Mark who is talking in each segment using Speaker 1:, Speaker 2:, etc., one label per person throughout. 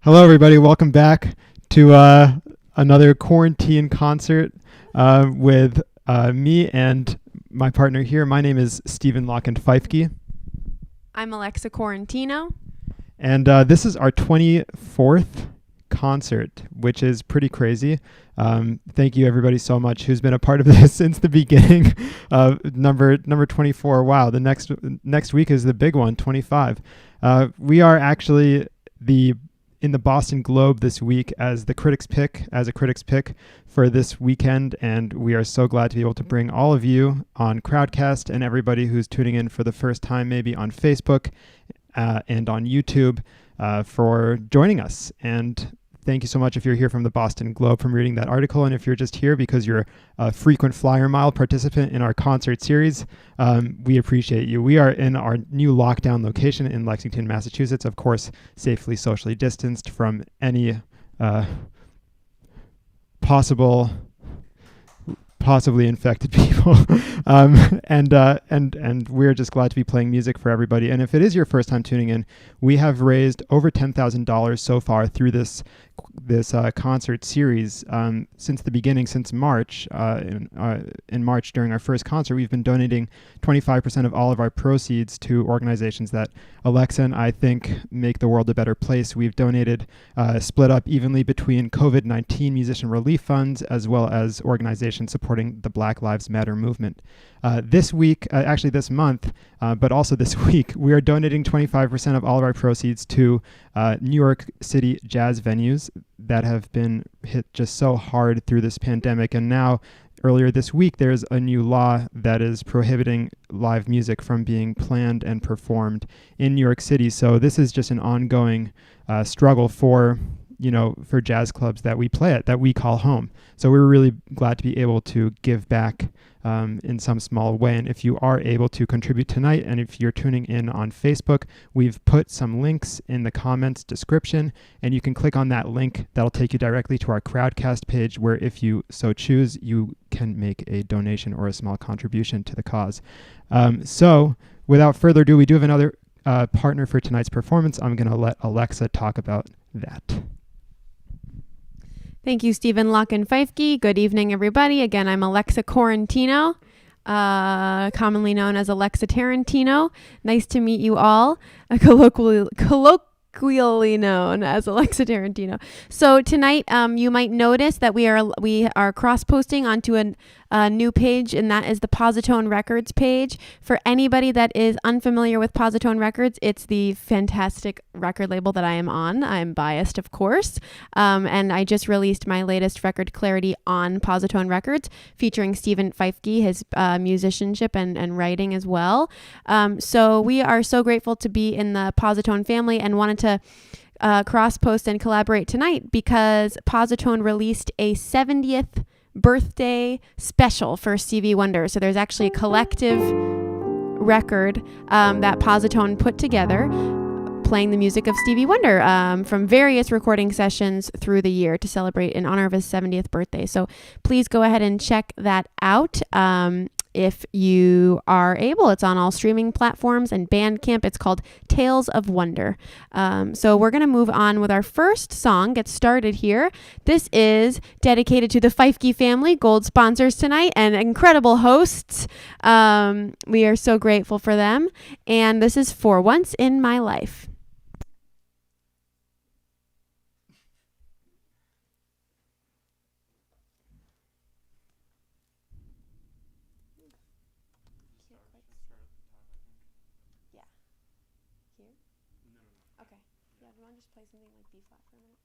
Speaker 1: Hello, everybody. Welcome back to another quarantine concert with me and my partner here. My name is Stephen Locken-Feifke.
Speaker 2: I'm Alexa Quarantino.
Speaker 1: And this is our 24th concert, which is pretty crazy. Thank you, everybody, so much who's been a part of this since the beginning. Number 24. Wow, the next week is the big one, 25. We are actually in the Boston Globe this week as a critic's pick for this weekend, and we are so glad to be able to bring all of you on Crowdcast and everybody who's tuning in for the first time, maybe on Facebook and on YouTube, for joining us. And thank you so much if you're here from the Boston Globe from reading that article, and if you're just here because you're a frequent Flyer Mile participant in our concert series, we appreciate you. We are in our new lockdown location in Lexington, Massachusetts, of course, safely socially distanced from any possibly infected people. And we're just glad to be playing music for everybody. And if it is your first time tuning in, we have raised over $10,000 so far through this concert series since the beginning, since March. In March, during our first concert, we've been donating 25% of all of our proceeds to organizations that Alexa and I think make the world a better place. We've donated, split up evenly between COVID-19 musician relief funds as well as organizations supporting the Black Lives Matter movement. This month, but also this week, we are donating 25% of all of our proceeds to New York City jazz venues that have been hit just so hard through this pandemic. And now, earlier this week, there's a new law that is prohibiting live music from being planned and performed in New York City. So this is just an ongoing struggle for jazz clubs that we play at, that we call home. So we're really glad to be able to give back in some small way. And if you are able to contribute tonight, and if you're tuning in on Facebook, we've put some links in the comments description, and you can click on that link. That'll take you directly to our Crowdcast page, where if you so choose, you can make a donation or a small contribution to the cause. So without further ado, we do have another partner for tonight's performance. I'm going to let Alexa talk about that.
Speaker 2: Thank you, Stephen Locken-Feifke. Good evening, everybody. Again, I'm Alexa Quarantino, commonly known as Alexa Tarantino. Nice to meet you all. Colloquially known as Alexa Tarantino. So tonight, you might notice that we are cross-posting onto a new page, and that is the Positone Records page. For anybody that is unfamiliar with Positone Records, it's the fantastic record label that I am on. I'm biased, of course, and I just released my latest record, Clarity, on Positone Records, featuring Stephen Feifke, his musicianship and writing as well. So we are so grateful to be in the Positone family, and wanted to cross-post and collaborate tonight because Positone released a 70th birthday special for Stevie Wonder. So there's actually a collective record that Positone put together, playing the music of Stevie Wonder from various recording sessions through the year to celebrate in honor of his 70th birthday. So please go ahead and check that out if you are able. It's on all streaming platforms and Bandcamp. It's called Tales of Wonder. So we're going to move on with our first song, get started here. This is dedicated to the Feifke family, gold sponsors tonight, and incredible hosts. We are so grateful for them. And this is For Once in My Life. Just play something like B flat for a minute.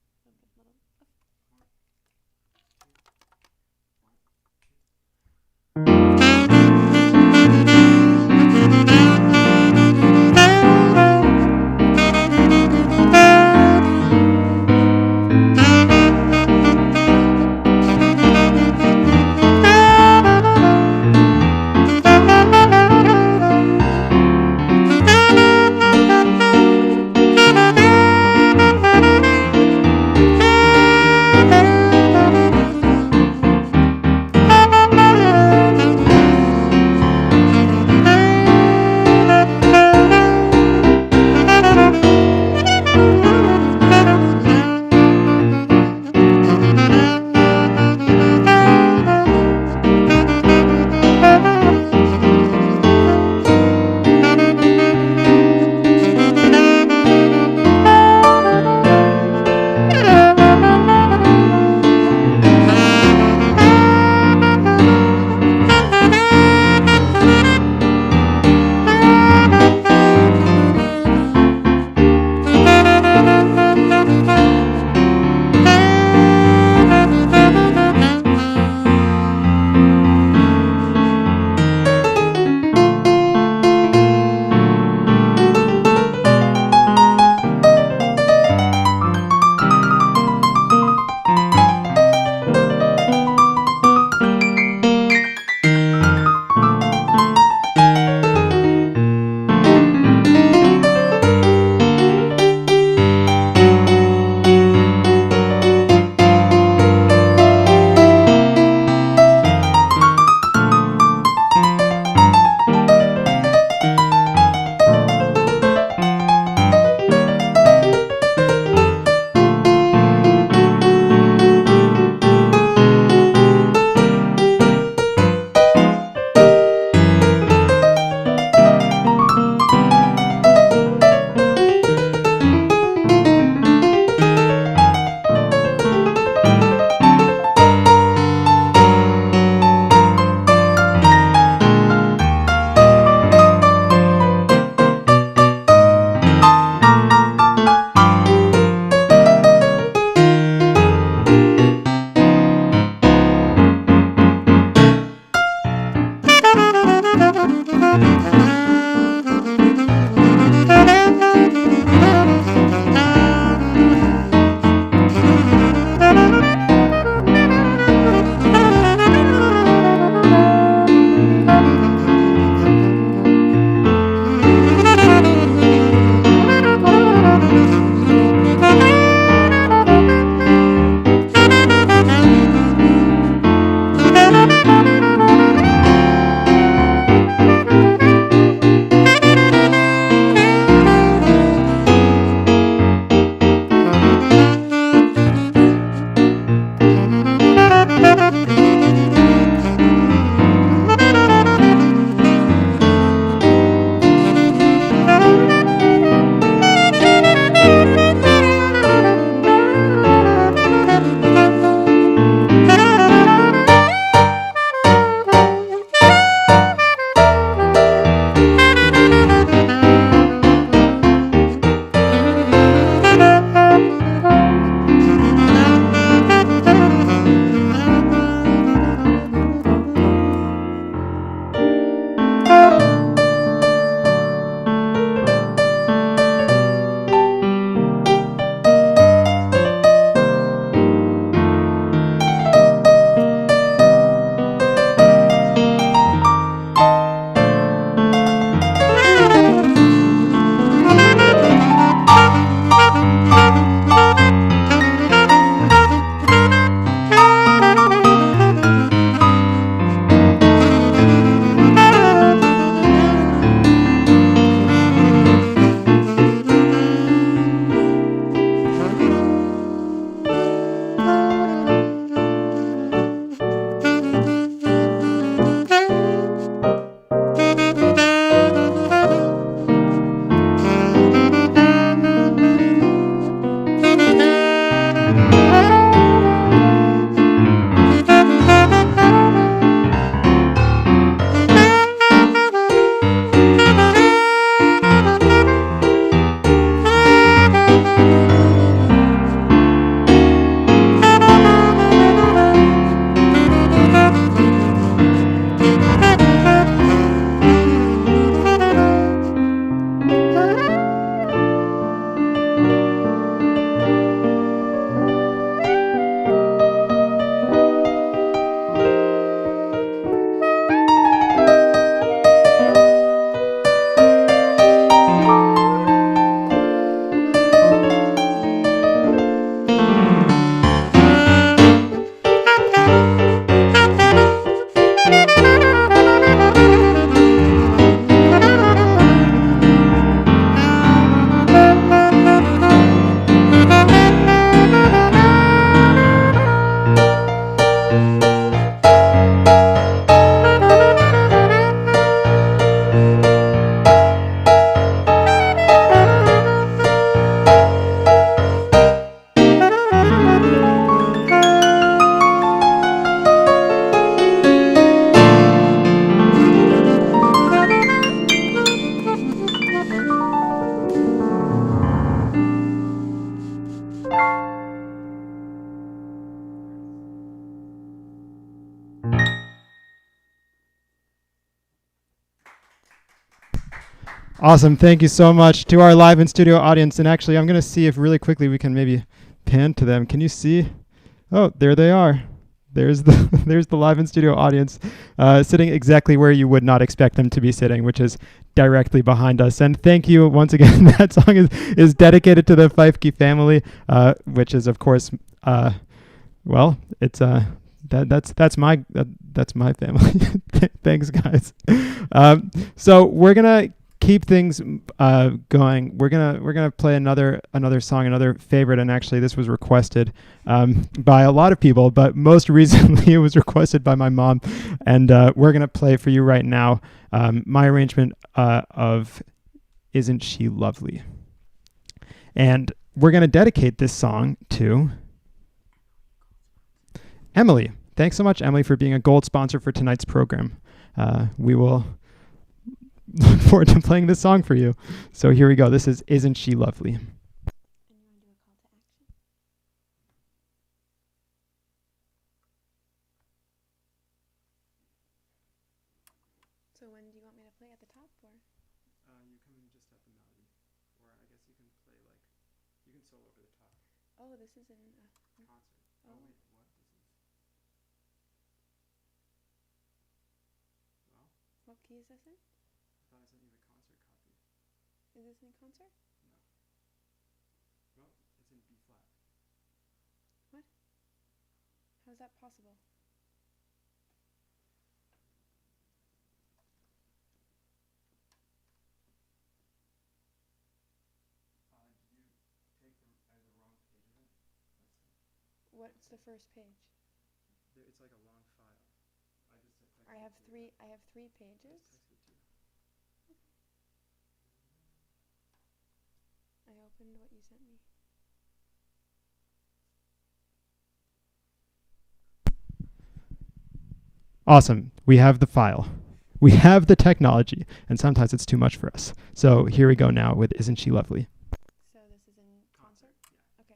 Speaker 1: Awesome. Thank you so much to our live in studio audience. And actually, I'm going to see if really quickly we can maybe pan to them. Can you see? Oh, there they are. There's the there's the live in studio audience sitting exactly where you would not expect them to be sitting, which is directly behind us. And thank you once again. That song is dedicated to the Feifke family, which is of course well, it's that's my family. Thanks, guys. So we're gonna keep things going. We're gonna play another song, another favorite, and actually this was requested by a lot of people, but most recently it was requested by my mom, and we're gonna play for you right now my arrangement of "Isn't She Lovely," and we're gonna dedicate this song to Emily. Thanks so much, Emily, for being a gold sponsor for tonight's program. We will look forward to playing this song for you. So here we go. This is "Isn't She Lovely."
Speaker 2: So when do you want me to play at the top, or?
Speaker 1: You can just have the melody, or I guess you can play you can solo over the top.
Speaker 2: Oh, this is in
Speaker 1: Concert.
Speaker 2: Oh,
Speaker 1: wait, what? Well,
Speaker 2: what key is this in?
Speaker 1: I thought I sent you the concert copy.
Speaker 2: Is this in concert?
Speaker 1: No. Well, it's in B flat.
Speaker 2: What? How is that possible?
Speaker 1: Did you take the wrong page of it?
Speaker 2: What's the first page?
Speaker 1: It's like a long file.
Speaker 2: I have three pages. I opened what you sent me.
Speaker 1: Awesome. We have the file. We have the technology, and sometimes it's too much for us. So here we go now with "Isn't She Lovely."
Speaker 2: So this is in concert? Yeah. Okay.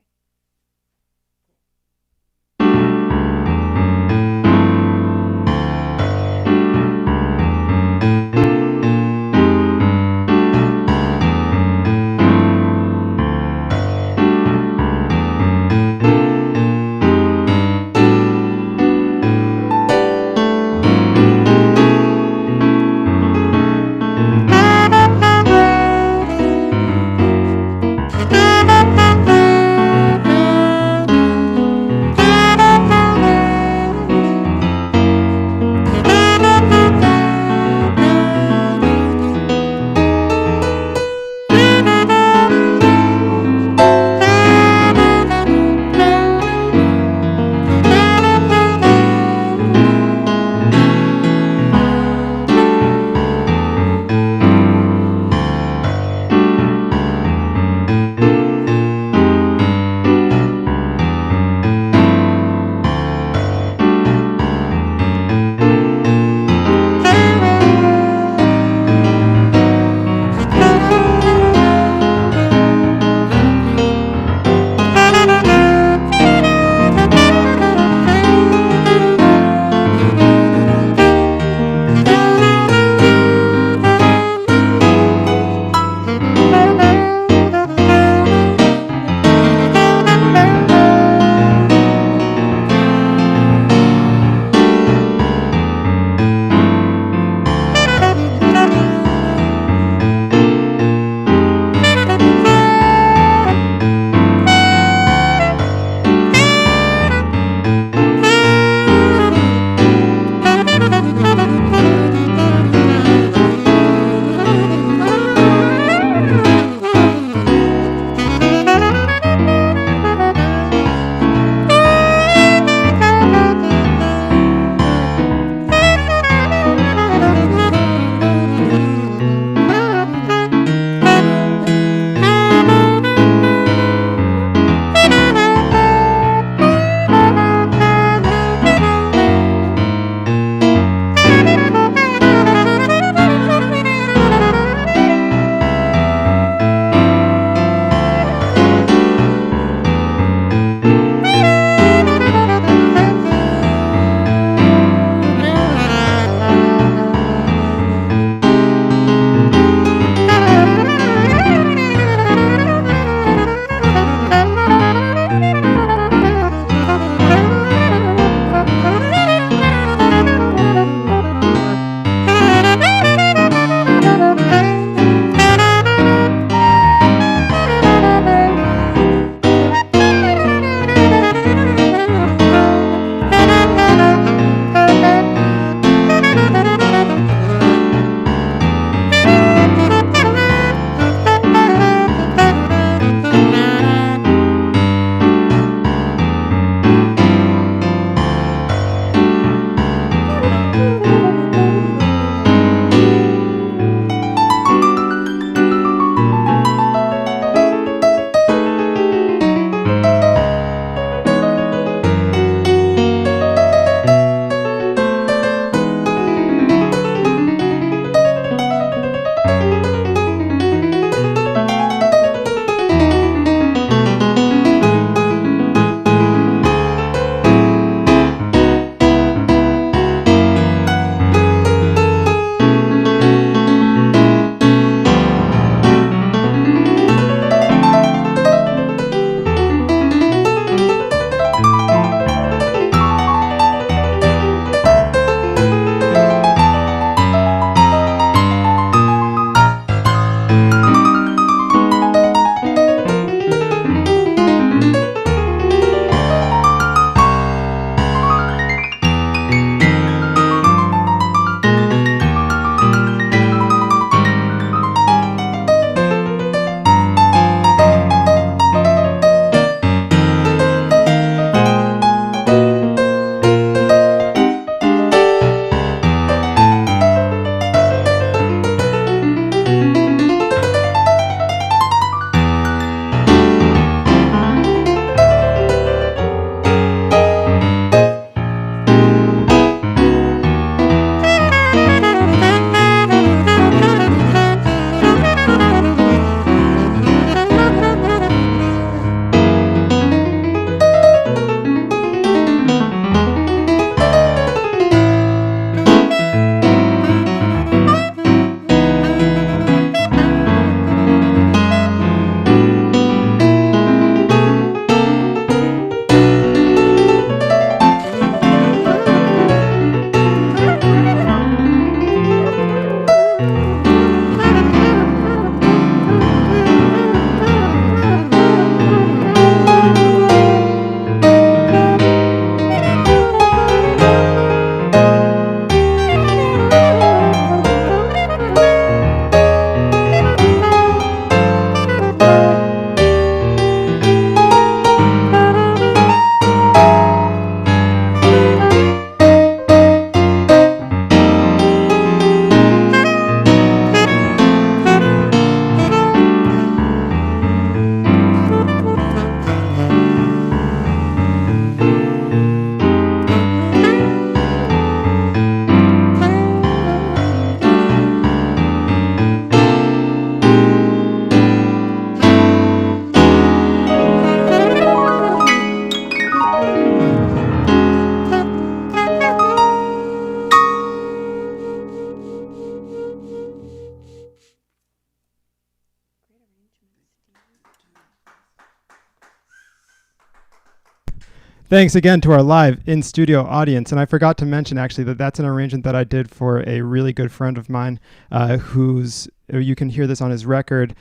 Speaker 1: Thanks again to our live in-studio audience. And I forgot to mention, actually, that that's an arrangement that I did for a really good friend of mine who's, you can hear this on his record,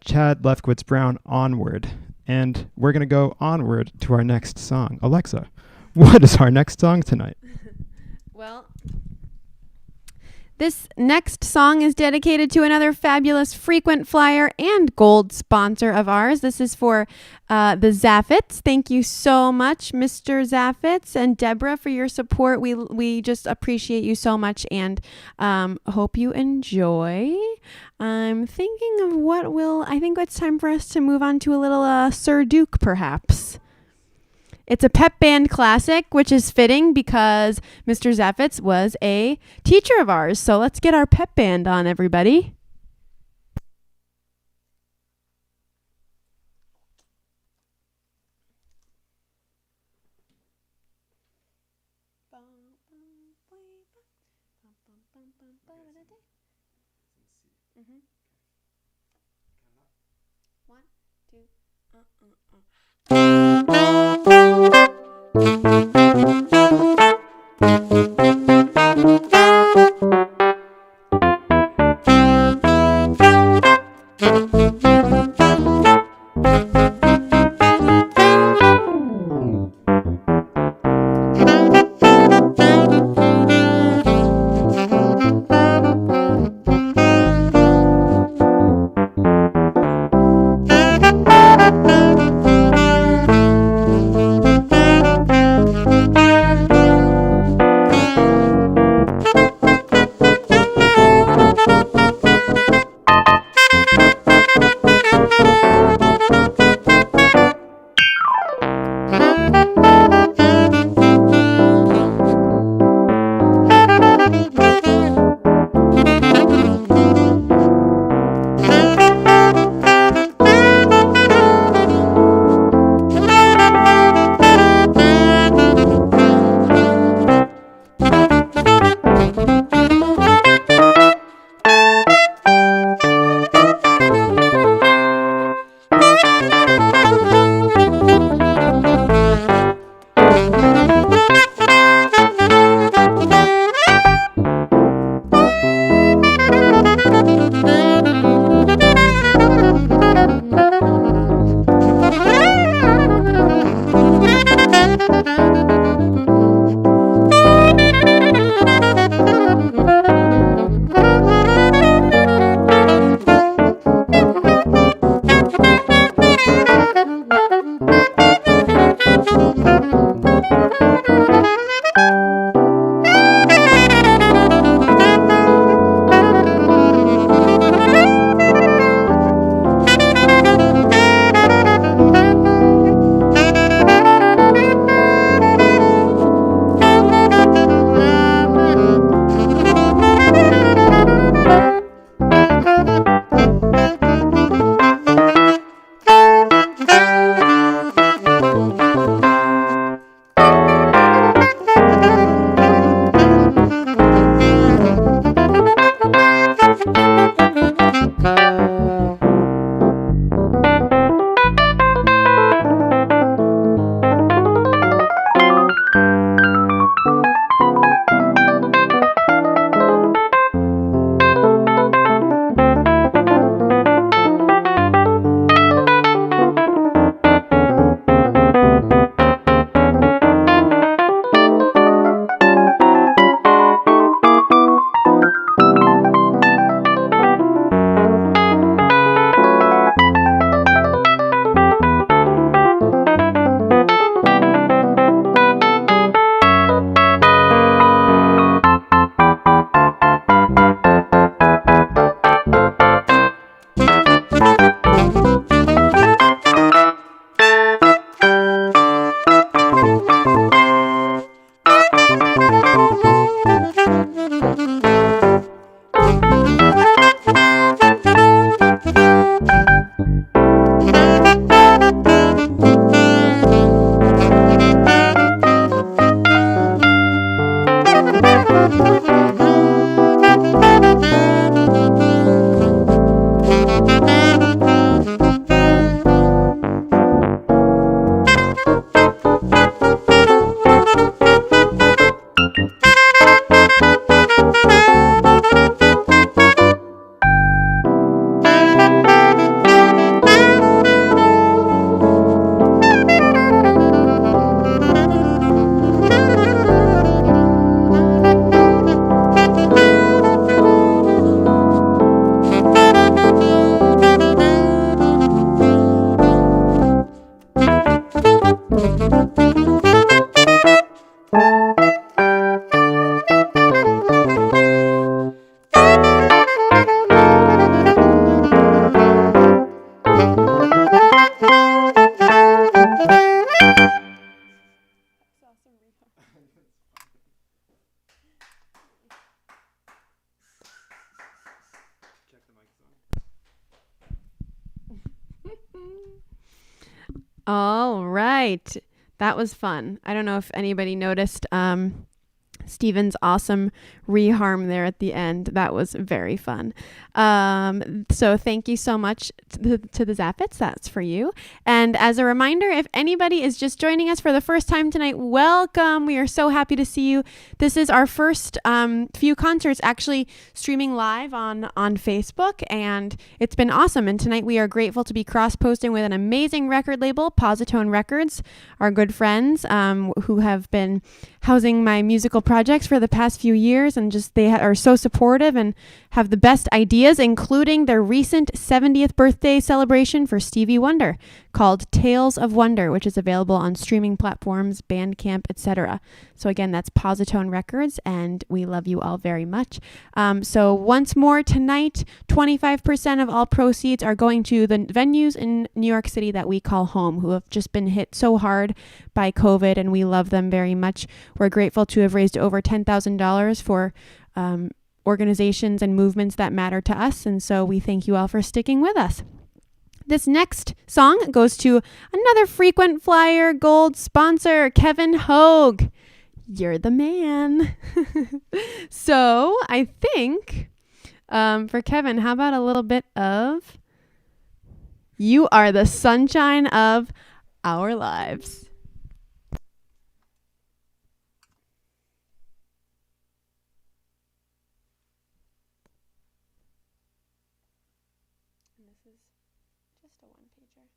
Speaker 1: Chad Lefkowitz Brown, Onward. And we're going to go onward to our next song. Alexa, what is our next song tonight?
Speaker 2: Well, this next song is dedicated to another fabulous frequent flyer and gold sponsor of ours. This is for the Zaffits. Thank you so much, Mr. Zaffits and Deborah, for your support. We just appreciate you so much and hope you enjoy. I'm thinking of I think it's time for us to move on to a little Sir Duke, perhaps. It's a pep band classic, which is fitting because Mr. Zaffitz was a teacher of ours. So let's get our pep band on, everybody. One, two, All right. That was fun. I don't know if anybody noticed Steven's awesome reharm there at the end. That was very fun. So thank you so much to the Zappets. That's for you. And as a reminder, if anybody is just joining us for the first time tonight, welcome. We are so happy to see you. This is our first few concerts actually streaming live on Facebook, and it's been awesome. And tonight we are grateful to be cross-posting with an amazing record label, Positone Records, our good friends who have been housing my musical projects for the past few years, and just they are so supportive and have the best ideas, including their recent 70th birthday celebration for Stevie Wonder called Tales of Wonder, which is available on streaming platforms, Bandcamp, etc. So again, that's Positone Records, and we love you all very much. So once more tonight, 25% of all proceeds are going to the venues in New York City that we call home, who have just been hit so hard by COVID, and we love them very much. We're grateful to have raised over $10,000 for organizations and movements that matter to us, and so we thank you all for sticking with us. This next song goes to another frequent flyer gold sponsor, Kevin Hogue. You're the man. So I think for Kevin, how about a little bit of You Are the Sunshine of Our Lives. Just a one-pager.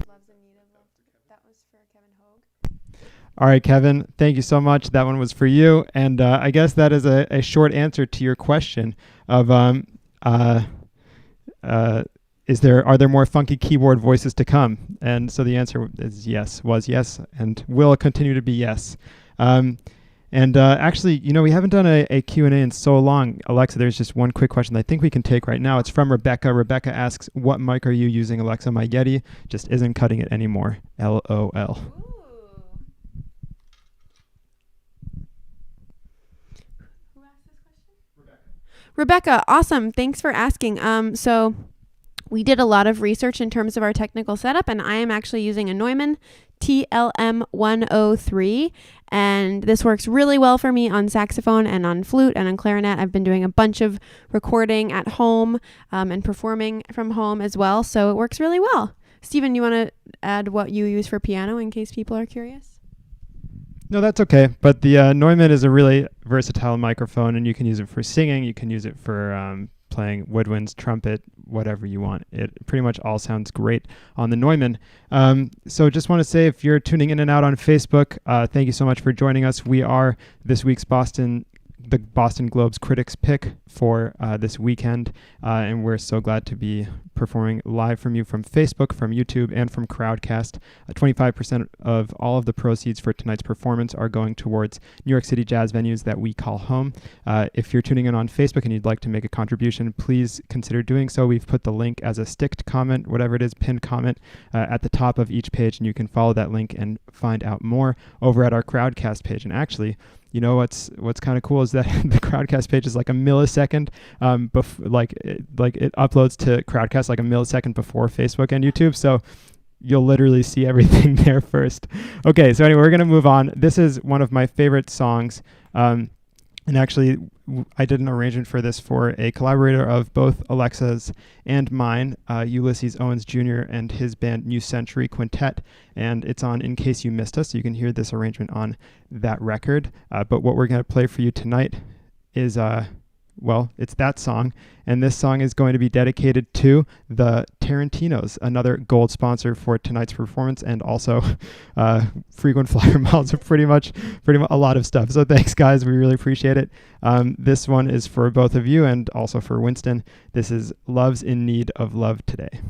Speaker 2: Loves in Need of Love. That was for Kevin Hogue.
Speaker 1: All right, Kevin, thank you so much. That one was for you. And I guess that is a short answer to your question of are there more funky keyboard voices to come? And so the answer is yes, was yes, and will continue to be yes. Actually, we haven't done a Q&A in so long. Alexa, there's just one quick question I think we can take right now. It's from Rebecca. Rebecca asks, what mic are you using, Alexa? My Yeti just isn't cutting it anymore. LOL.
Speaker 2: Rebecca, awesome. Thanks for asking. So we did a lot of research in terms of our technical setup, and I am actually using a Neumann TLM-103, and this works really well for me on saxophone and on flute and on clarinet. I've been doing a bunch of recording at home and performing from home as well, so it works really well. Stephen, you want to add what you use for piano in case people are curious?
Speaker 1: No, that's okay. But the Neumann is a really versatile microphone, and you can use it for singing. You can use it for playing woodwinds, trumpet, whatever you want. It pretty much all sounds great on the Neumann. So just want to say, if you're tuning in and out on Facebook, thank you so much for joining us. We are this week's the Boston Globe's critics pick for this weekend, and we're so glad to be performing live from you from Facebook, from YouTube, and from Crowdcast. 25% of all of the proceeds for tonight's performance are going towards New York City jazz venues that we call home. If you're tuning in on Facebook and you'd like to make a contribution, please consider doing so. We've put the link as a sticked comment, whatever it is, pinned comment, at the top of each page, and you can follow that link and find out more over at our Crowdcast page. And actually, what's kind of cool is that the Crowdcast page is like a millisecond, it uploads to Crowdcast like a millisecond before Facebook and YouTube. So you'll literally see everything there first. Okay, so anyway, we're going to move on. This is one of my favorite songs. And actually, I did an arrangement for this for a collaborator of both Alexa's and mine, Ulysses Owens Jr. and his band New Century Quintet. And it's on In Case You Missed Us. So you can hear this arrangement on that record. But what we're going to play for you tonight is, it's that song. And this song is going to be dedicated to the Tarantinos, another gold sponsor for tonight's performance, and also frequent flyer miles of pretty much a lot of stuff. So thanks, guys. We really appreciate it. This one is for both of you and also for Winston. This is Love's in Need of Love Today.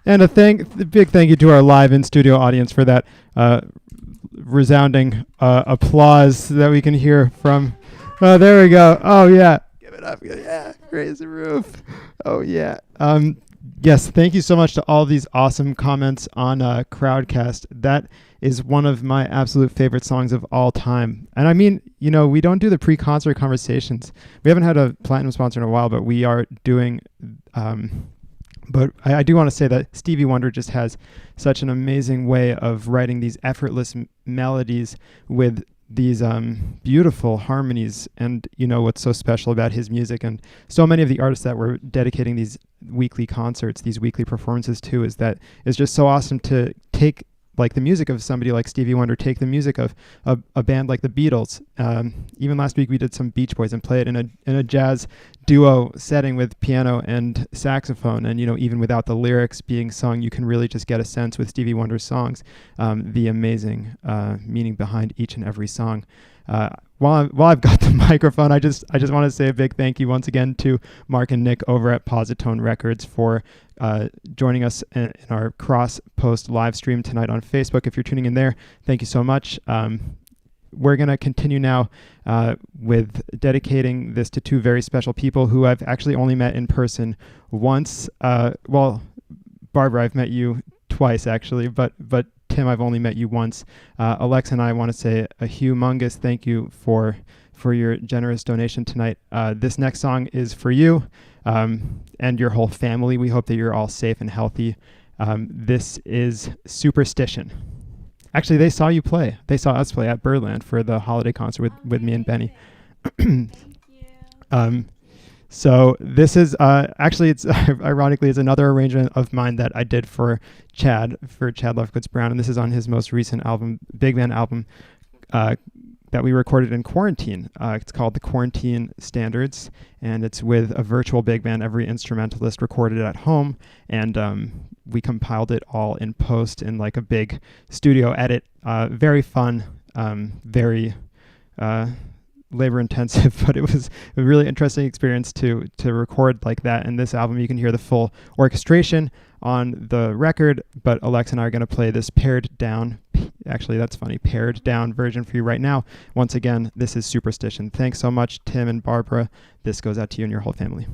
Speaker 1: And a big thank you to our live in studio audience for that resounding applause that we can hear from. Oh, there we go. Oh yeah, give it up. Yeah, raise the roof. Oh yeah. Yes, thank you so much to all these awesome comments on Crowdcast. That is one of my absolute favorite songs of all time. And I mean, you know, we don't do the pre-concert conversations. We haven't had a platinum sponsor in a while, but we are doing. But I do want to say that Stevie Wonder just has such an amazing way of writing these effortless melodies with these beautiful harmonies. And you know what's so special about his music, and so many of the artists that we're dedicating these weekly concerts, these weekly performances to, is that it's just so awesome to take like the music of somebody like Stevie Wonder, take the music of a band like the Beatles. Even last week we did some Beach Boys and play it in a jazz duo setting with piano and saxophone. And you know, even without the lyrics being sung, you can really just get a sense with Stevie Wonder's songs, the amazing meaning behind each and every song. While I've got the microphone, I just want to say a big thank you once again to Mark and Nick over at Positone Records for joining us in our cross-post live stream tonight on Facebook. If you're tuning in there, thank you so much. We're going to continue now with dedicating this to two very special people who I've actually only met in person once. Well, Barbara, I've met you twice actually, but Tim, I've only met you once. Alexa and I want to say a humongous thank you for your generous donation tonight. This next song is for you and your whole family. We hope that you're all safe and healthy. This is Superstition. Actually, they saw you play. They saw us play at Birdland for the holiday concert with me and Benny.
Speaker 2: Thank you.
Speaker 1: So this is actually, it's ironically, it's another arrangement of mine that I did for Chad Lefkowitz Brown, and this is on his most recent album, big band album, that we recorded in quarantine. It's called The Quarantine Standards, and it's with a virtual big band. Every instrumentalist recorded it at home, and we compiled it all in post in like a big studio edit. Very fun, very labor intensive, but it was a really interesting experience to record like that. In this album, you can hear the full orchestration on the record, but Alexa and I are going to play this pared down version for you right now. Once again, this is Superstition. Thanks so much, Tim and Barbara. This goes out to you and your whole family.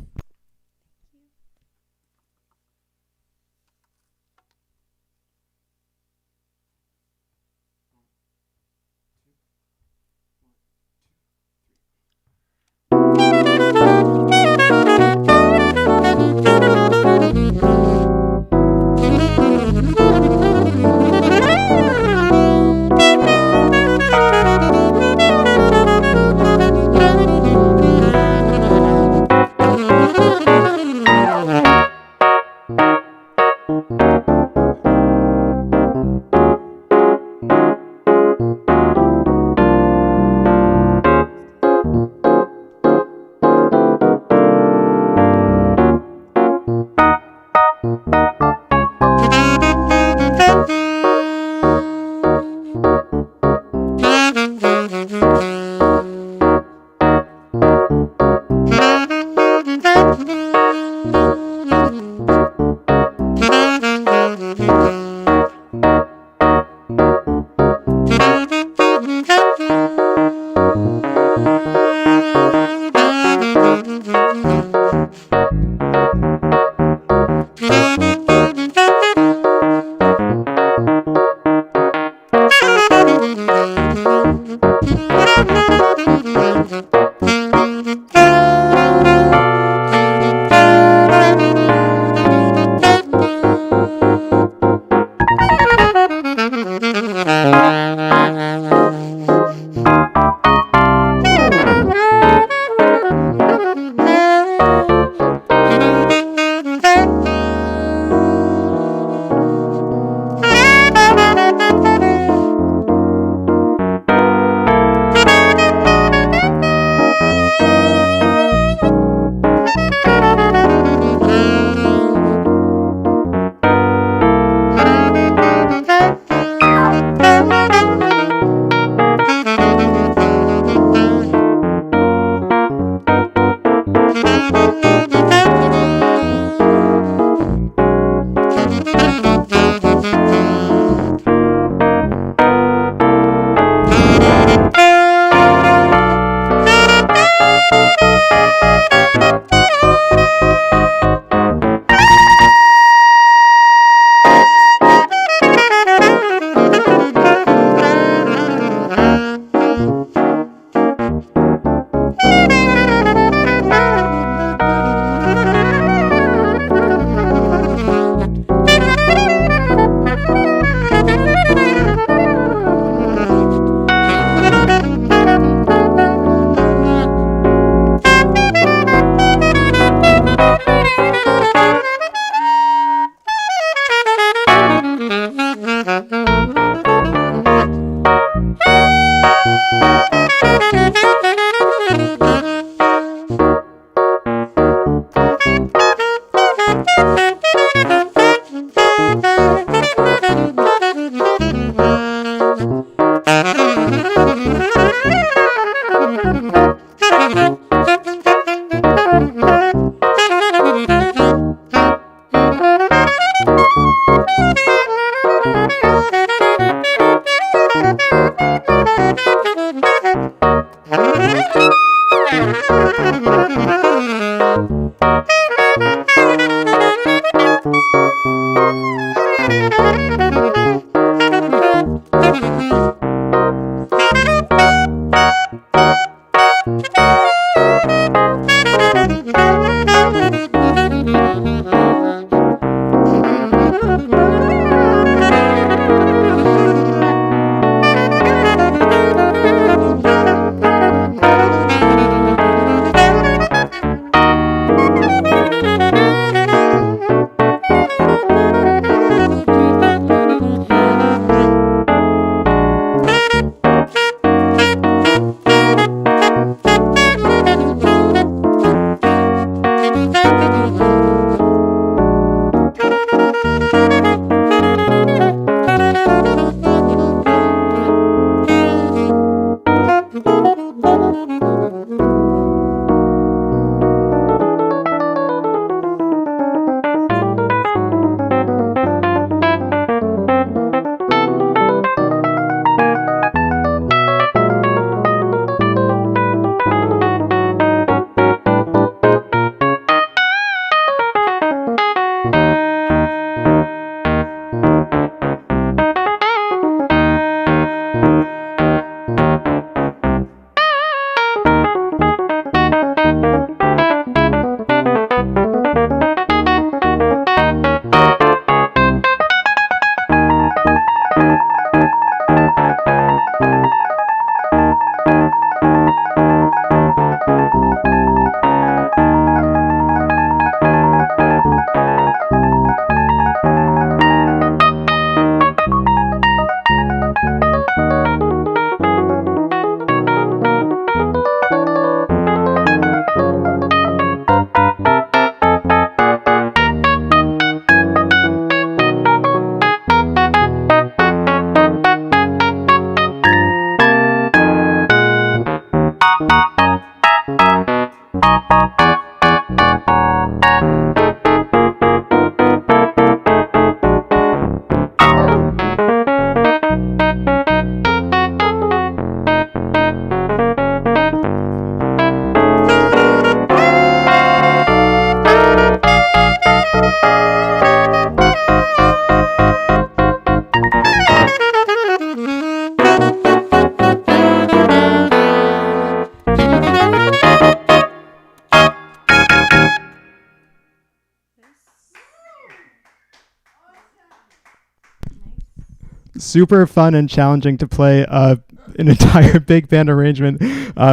Speaker 1: Super fun and challenging to play an entire big band arrangement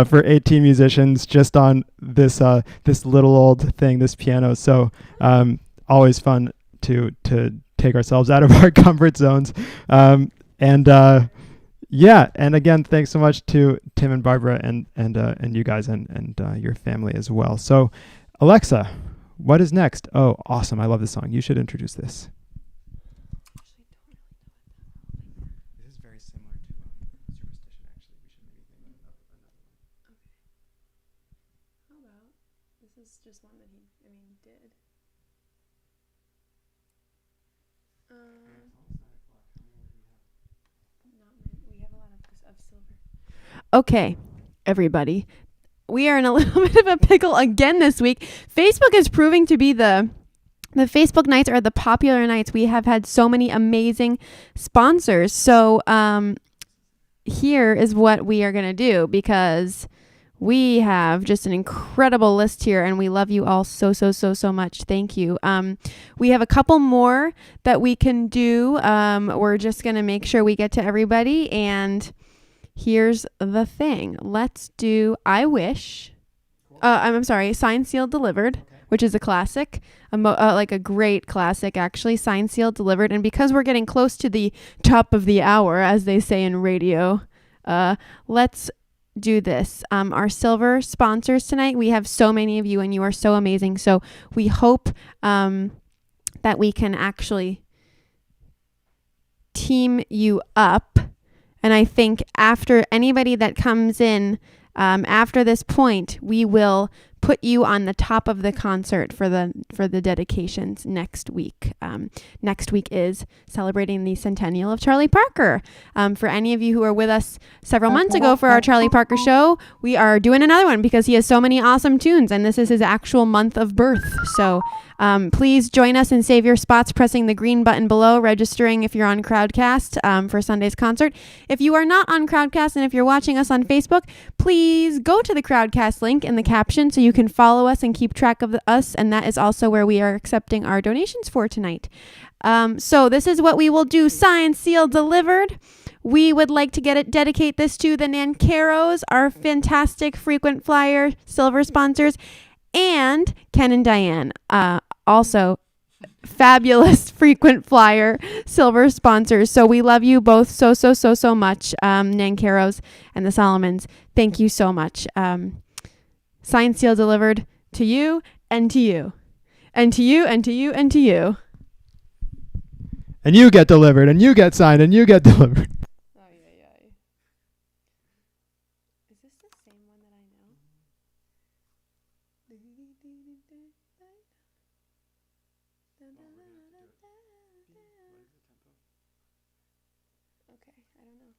Speaker 1: for 18 musicians just on this little old thing, this piano. So always fun to take ourselves out of our comfort zones. Yeah, and again, thanks so much to Tim and Barbara and you guys and your family as well. So, Alexa, what is next? Oh, awesome! I love this song. You should introduce this. This is very similar to Superstition. Actually, we should maybe think of another one.
Speaker 2: Okay. How about this is just one that he did. We have a lot of silver. Okay, everybody. We are in a little bit of a pickle again this week. Facebook is proving to be the Facebook nights are the popular nights. We have had so many amazing sponsors. So here is what we are going to do, because we have just an incredible list here and we love you all so much. Thank you. We have a couple more that we can do. We're just going to make sure we get to everybody, and here's the thing. Let's do I Wish. I'm sorry, Signed, Sealed, Delivered, okay, which is a classic, like a great classic, actually. Signed, Sealed, Delivered. And because we're getting close to the top of the hour, as they say in radio, let's do this. Our silver sponsors tonight, we have so many of you and you are so amazing. So we hope that we can actually team you up. And I think after anybody that comes in after this point, we will put you on the top of the concert for the dedications next week. Next week is celebrating the centennial of Charlie Parker. For any of you who were with us several months ago for our Charlie Parker show, we are doing another one because he has so many awesome tunes, and this is his actual month of birth. So please join us and save your spots pressing the green button below, registering if you're on Crowdcast for Sunday's concert. If you are not on Crowdcast and if you're watching us on Facebook, please go to the Crowdcast link in the caption so you can follow us and keep track of us, and that is also where we are accepting our donations for tonight. So this is what we will do. Signed, sealed, delivered. We would like to dedicate this to the Nancaros, our fantastic frequent flyer silver sponsors, and Ken and Diane, also fabulous frequent flyer silver sponsors. So we love you both so much, Nancaros and the Solomons. Thank you so much. Signed, sealed, delivered to you and to you and to you and to you and to you.
Speaker 1: And you get delivered, and you get signed, and you get delivered.
Speaker 2: Is this the same one that I know? Okay, I don't know.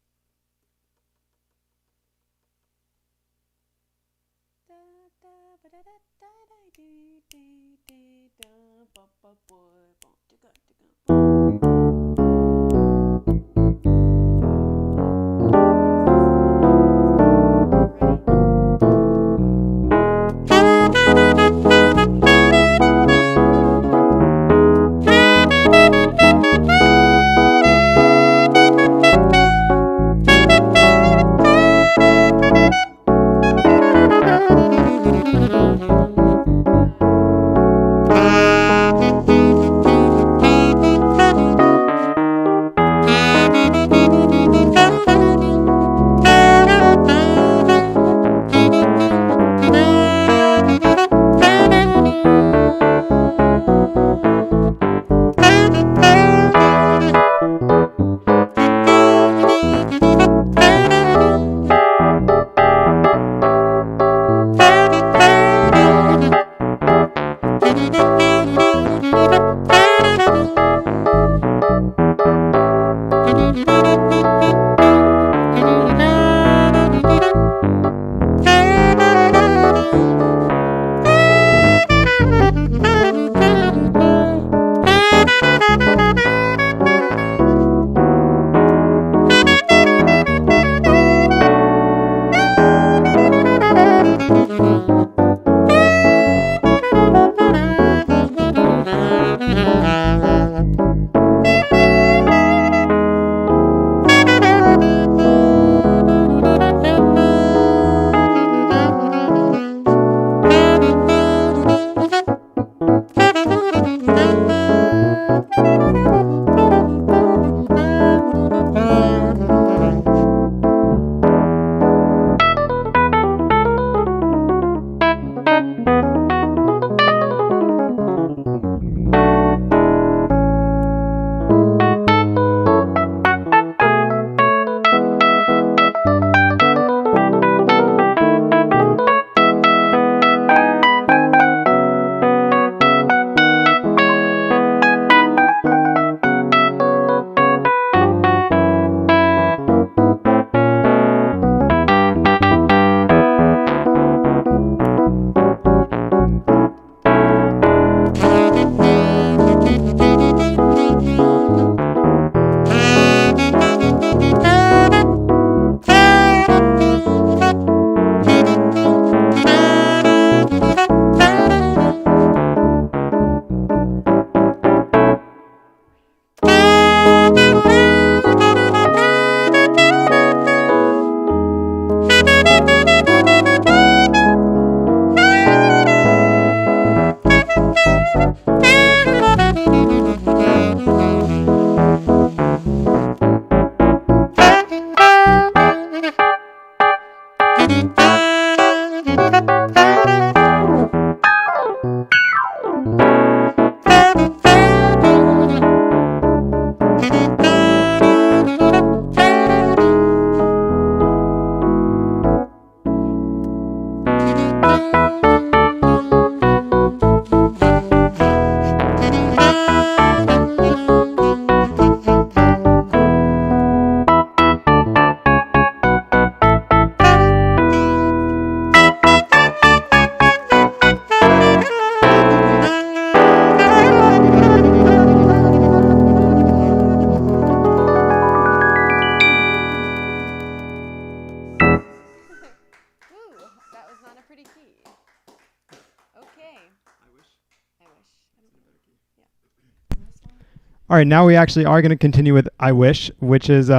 Speaker 1: All right, now we actually are going to continue with I Wish, which is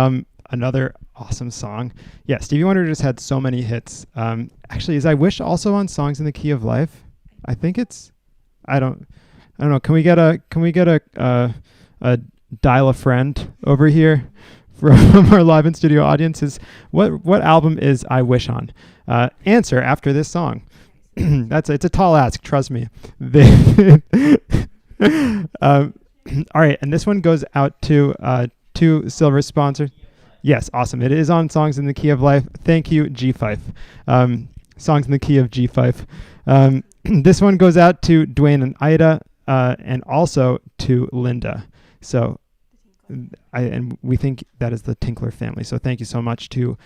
Speaker 1: another awesome song. Yeah, Stevie Wonder just had so many hits. Actually, is I Wish also on Songs in the Key of Life? I think it's. I don't know. Can we get a dial a friend over here from our live in studio audiences? What album is I Wish on? Answer after this song. It's a tall ask, trust me. All right, and this one goes out to two silver sponsors. Yes, awesome. It is on Songs in the Key of Life. Thank you, G5. Songs in the Key of G5. This one goes out to Dwayne and Ida, and also to Linda. So, and we think that is the Tinkler family. So thank you so much to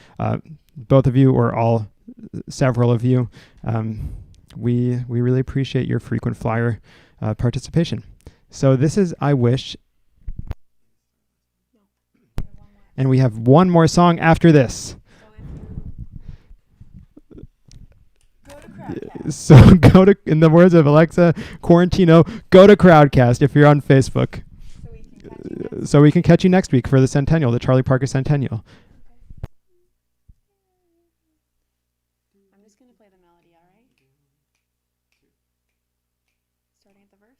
Speaker 1: both of you, or several of you. We really appreciate your frequent flyer participation. So this is I Wish. And we have one more song after this. So in the words of Alexa Quarantino, go to Crowdcast if you're on Facebook. So we can catch you next week for the Centennial, the Charlie Parker Centennial.
Speaker 2: I'm just going to play the melody, all right? Starting at the verse?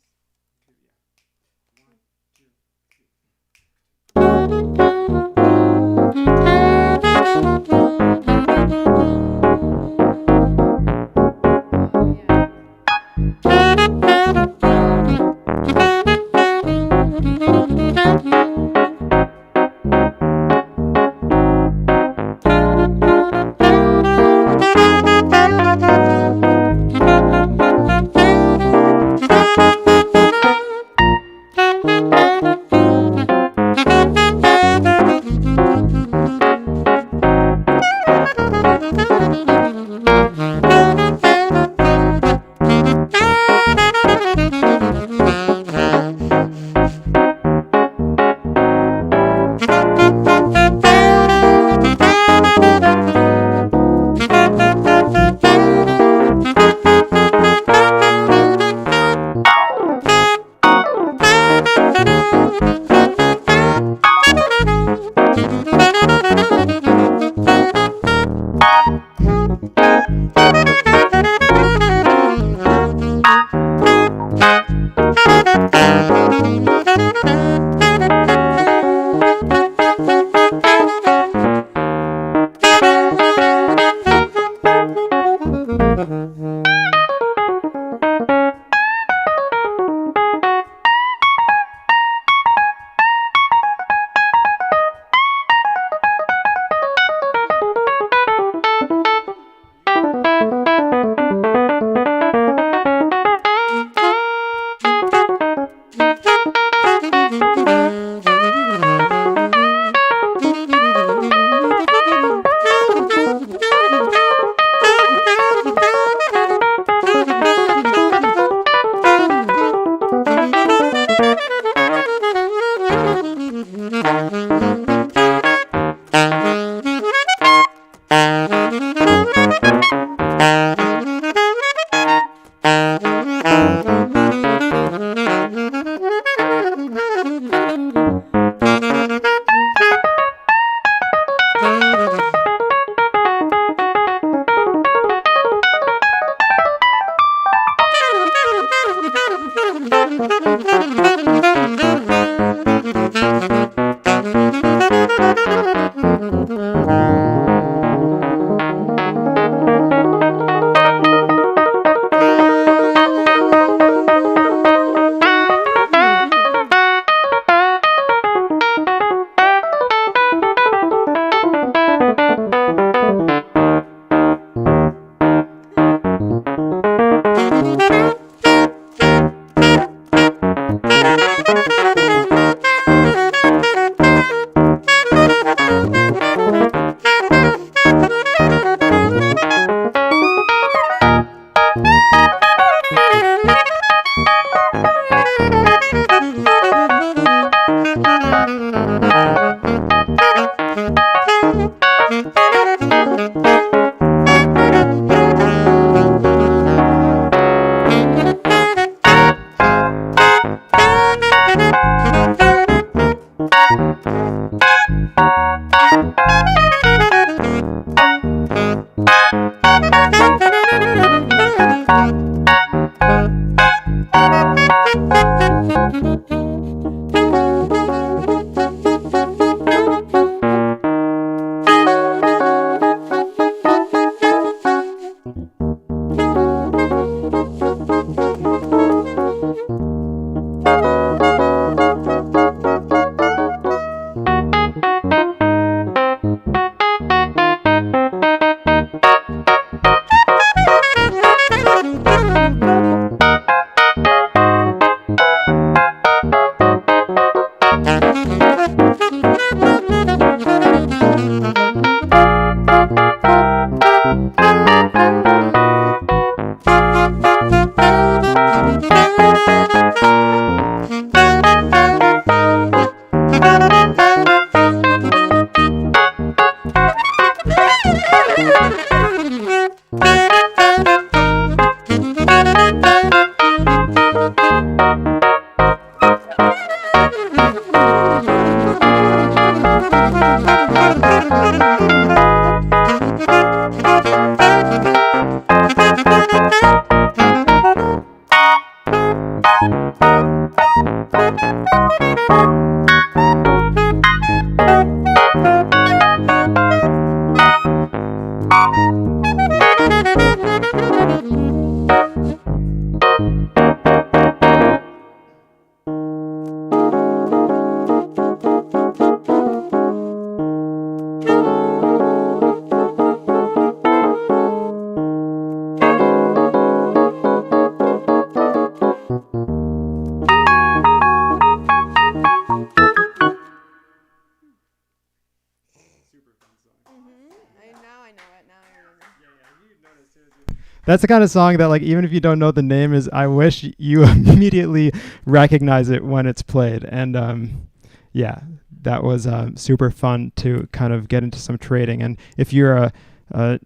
Speaker 1: That's the kind of song that, like, even if you don't know the name, is I wish you immediately recognize it when it's played. And yeah, that was super fun to kind of get into some trading. And if you're a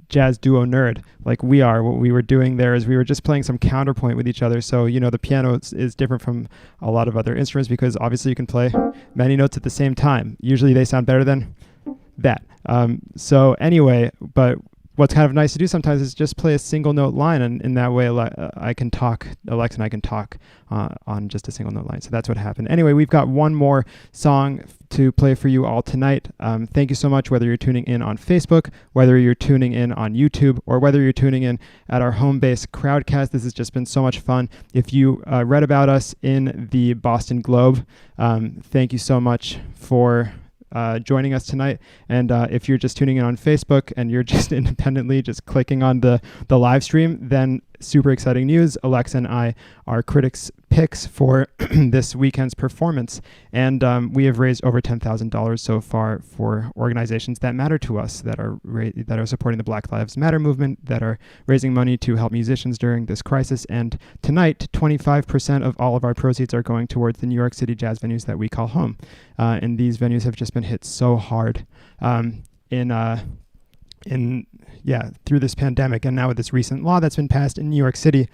Speaker 1: jazz duo nerd like we are, what we were doing there is we were just playing some counterpoint with each other. So, you know, the piano is different from a lot of other instruments because obviously you can play many notes at the same time. Usually they sound better than that. So anyway, but what's kind of nice to do sometimes is just play a single note line, and in that way I can talk, Alexa and I can talk on just a single note line. So that's what happened. Anyway, we've got one more song to play for you all tonight. Thank you so much, whether you're tuning in on Facebook, whether you're tuning in on YouTube, or whether you're tuning in at our home base Crowdcast. This has just been so much fun. If you read about us in the Boston Globe, thank you so much for joining us tonight. And if you're just tuning in on Facebook and you're just independently just clicking on the live stream, then super exciting news. Alexa and I are critics picks for this weekend's performance, and we have raised over $10,000 so far for organizations that matter to us, that are supporting the Black Lives Matter movement, that are raising money to help musicians during this crisis. And tonight, 25% of all of our proceeds are going towards the New York City jazz venues that we call home, and these venues have just been hit so hard through this pandemic, and now with this recent law that's been passed in New York City.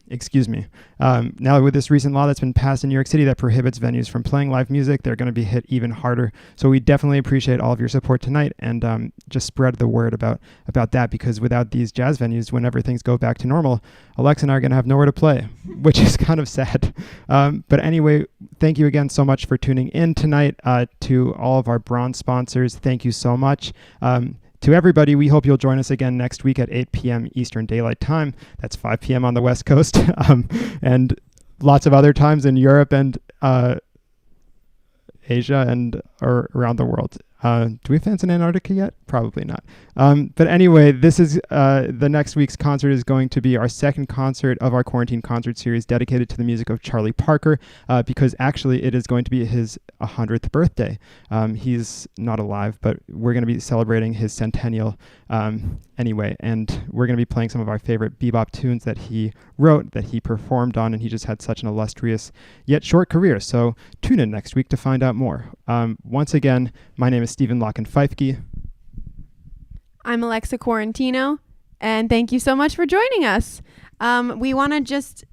Speaker 1: Excuse me. Now with this recent law that's been passed in New York City that prohibits venues from playing live music, they're going to be hit even harder. So we definitely appreciate all of your support tonight, and just spread the word about that, because without these jazz venues, whenever things go back to normal, Alexa and I are going to have nowhere to play, which is kind of sad. But anyway, thank you again so much for tuning in tonight. To all of our bronze sponsors, thank you so much. To everybody, we hope you'll join us again next week at 8 p.m. Eastern Daylight Time. That's 5 p.m. on the West Coast, and lots of other times in Europe and Asia and or around the world. Do we have fans in Antarctica yet? Probably not. But anyway, this is the next week's concert is going to be our second concert of our quarantine concert series dedicated to the music of Charlie Parker, because actually it is going to be his 100th birthday. He's not alive, but we're going to be celebrating his centennial anyway, and we're going to be playing some of our favorite bebop tunes that he wrote, that he performed on, and he just had such an illustrious yet short career. So tune in next week to find out more. Once again, my name is Stephen Locken-Feifke.
Speaker 2: I'm Alexa Quarantino, and thank you so much for joining us. We want to just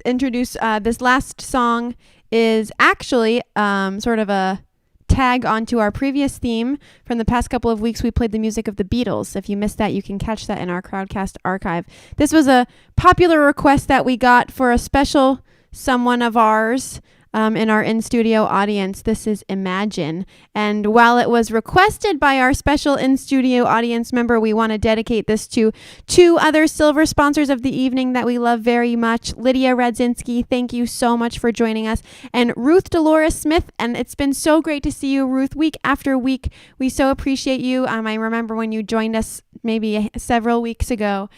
Speaker 2: introduce this last song is actually sort of a tag onto our previous theme. From the past couple of weeks, we played the music of the Beatles. If you missed that, you can catch that in our Crowdcast archive. This was a popular request that we got for a special someone of ours in our in-studio audience. This is Imagine. And while it was requested by our special in-studio audience member, we want to dedicate this to two other silver sponsors of the evening that we love very much. Lydia Radzinski, thank you so much for joining us. And Ruth Dolores Smith, and it's been so great to see you, Ruth, week after week. We so appreciate you. I remember when you joined us maybe several weeks ago,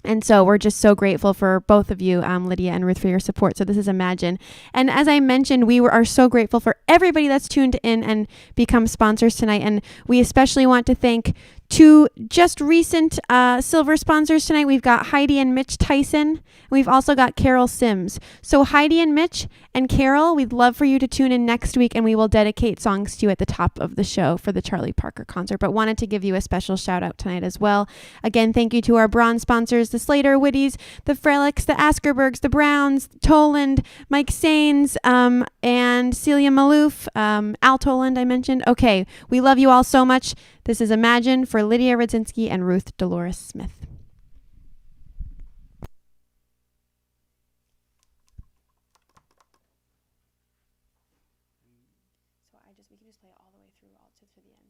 Speaker 2: and so we're just so grateful for both of you, Lydia and Ruth, for your support. So this is Imagine. And as I mentioned, we are so grateful for everybody that's tuned in and become sponsors tonight. And we especially want to thank two just recent silver sponsors tonight. We've got Heidi and Mitch Tyson. We've also got Carol Sims. So Heidi and Mitch and Carol, we'd love for you to tune in next week, and we will dedicate songs to you at the top of the show for the Charlie Parker concert. But wanted to give you a special shout out tonight as well. Again, thank you to our bronze sponsors, the Slater Whitties, the Frelicks, the Askerbergs, the Browns, Toland, Mike Sains, and Celia Maloof, Al Toland I mentioned. Okay, we love you all so much. This is Imagine for Lydia Radzinski and Ruth Dolores Smith. So we can just play it all the way through to the end.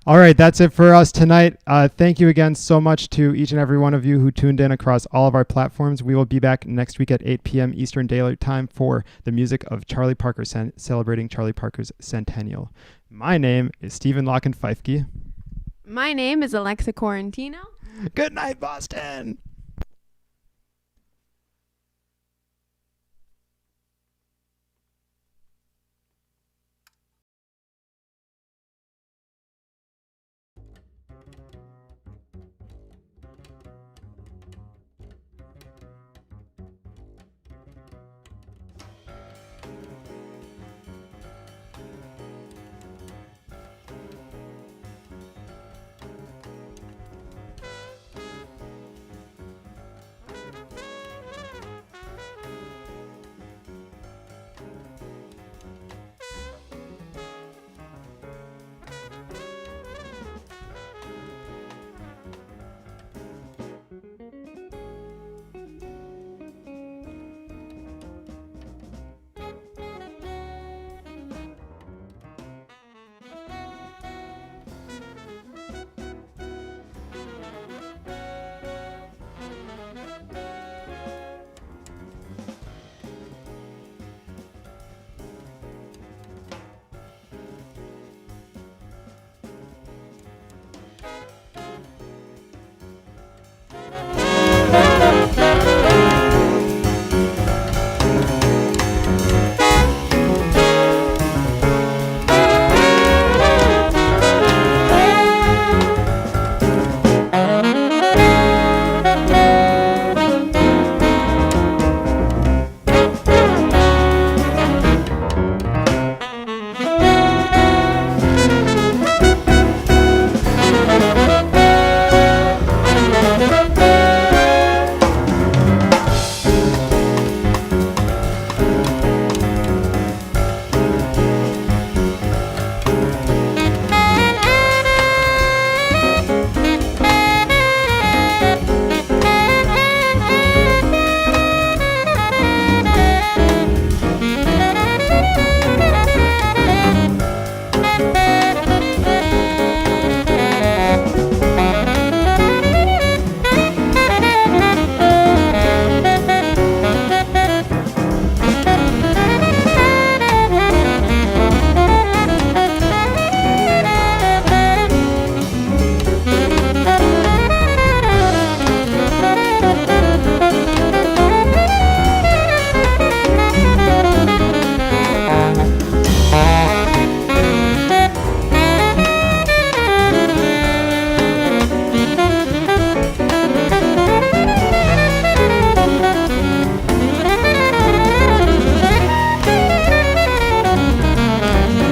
Speaker 1: All right, that's it for us tonight. Thank you again so much to each and every one of you who tuned in across all of our platforms. We will be back next week at 8 p.m. Eastern Daylight Time for the music of Charlie Parker, celebrating Charlie Parker's centennial. My name is Stephen Locken-Feifke.
Speaker 2: My name is Alexa Correntino.
Speaker 1: Good night, Boston.